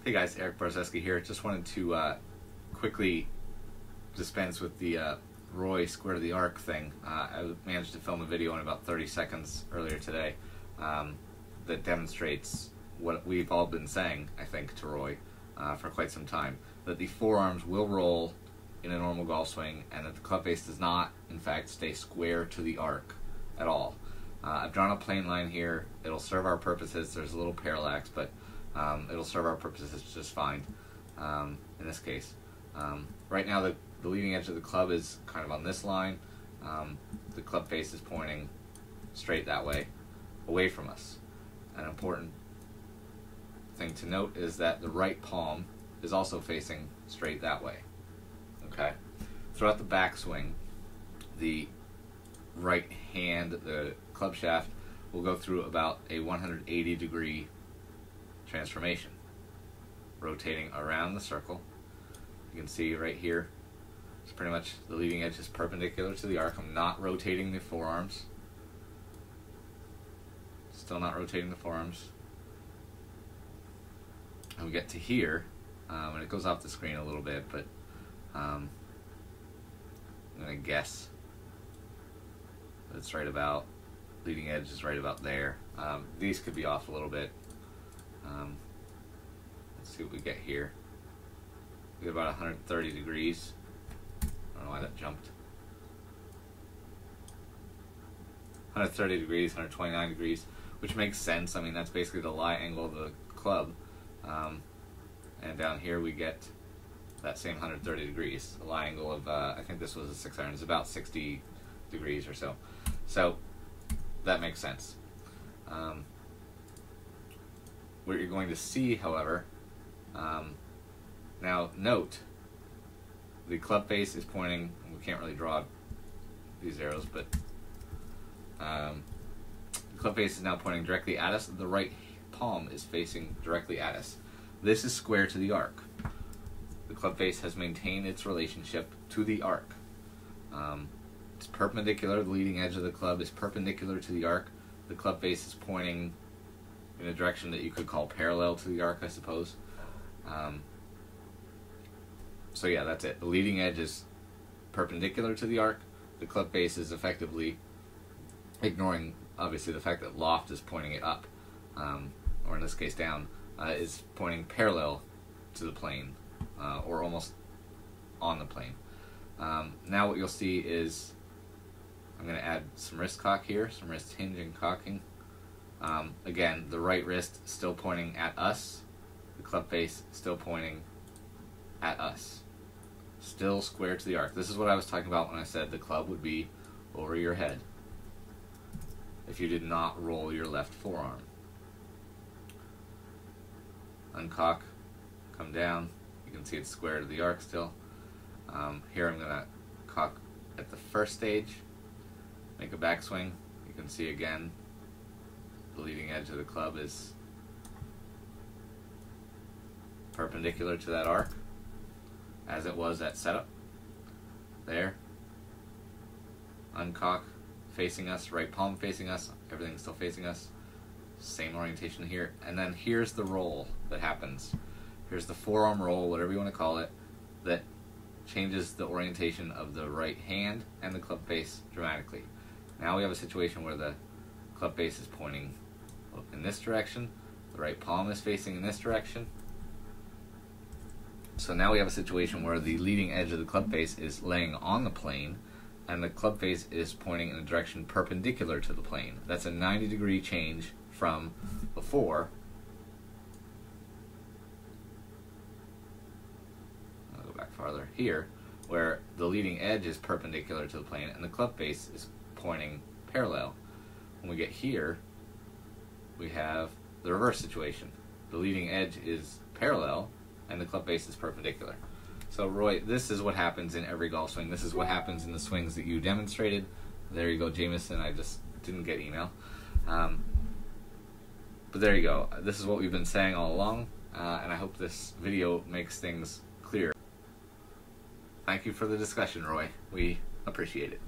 Hey guys, Eric Barzeski here. Just wanted to quickly dispense with the Roy square to the arc thing. I managed to film a video in about 30 seconds earlier today that demonstrates what we've all been saying, I think, to Roy for quite some time. That the forearms will roll in a normal golf swing and that the club face does not, in fact, stay square to the arc at all. I've drawn a plane line here. It'll serve our purposes. There's a little parallax, but it'll serve our purposes just fine in this case. Right now the leading edge of the club is kind of on this line. The club face is pointing straight that way, away from us. An important thing to note is that the right palm is also facing straight that way. Okay? Throughout the backswing, the right hand, the club shaft, will go through about a 180-degree transformation, rotating around the circle. You can see right here, it's pretty much the leading edge is perpendicular to the arc. I'm not rotating the forearms. Still not rotating the forearms. And we get to here, and it goes off the screen a little bit, but I'm going to guess that it's right about, leading edge is right about there. These could be off a little bit. Let's see what we get here. We get about 130 degrees. I don't know why that jumped. 130 degrees, 129 degrees, which makes sense. I mean, that's basically the lie angle of the club. And down here we get that same 130 degrees. The lie angle of, I think this was a 6 iron, is about 60 degrees or so. So that makes sense. What you're going to see, however, now note, the club face is pointing, we can't really draw these arrows, but the club face is now pointing directly at us. The right palm is facing directly at us. This is square to the arc. The club face has maintained its relationship to the arc. It's perpendicular. The leading edge of the club is perpendicular to the arc. The club face is pointing in a direction that you could call parallel to the arc, I suppose. So yeah, that's it. The leading edge is perpendicular to the arc. The club face is effectively ignoring, obviously, the fact that loft is pointing it up, or in this case down, is pointing parallel to the plane, or almost on the plane. Now what you'll see is, I'm going to add some wrist cock here, some wrist hinge and cocking. Again, the right wrist still pointing at us, the club face still pointing at us. Still square to the arc. This is what I was talking about when I said the club would be over your head if you did not roll your left forearm. Uncock, come down. You can see it's square to the arc still. Here I'm going to cock at the first stage, make a backswing. You can see again the leading edge of the club is perpendicular to that arc as it was at setup. There. Uncock, facing us, right palm facing us, everything's still facing us. Same orientation here. And then here's the roll that happens. Here's the forearm roll, whatever you want to call it, that changes the orientation of the right hand and the club face dramatically. Now we have a situation where the club face is pointing in this direction, the right palm is facing in this direction. So now we have a situation where the leading edge of the club face is laying on the plane and the club face is pointing in a direction perpendicular to the plane. That's a 90-degree change from before. I'll go back farther here, where the leading edge is perpendicular to the plane and the club face is pointing parallel. When we get here, we have the reverse situation. The leading edge is parallel and the club face is perpendicular. So Roy, this is what happens in every golf swing. This is what happens in the swings that you demonstrated. There you go, Jameson. I just didn't get email. But there you go. This is what we've been saying all along, and I hope this video makes things clear. Thank you for the discussion, Roy. We appreciate it.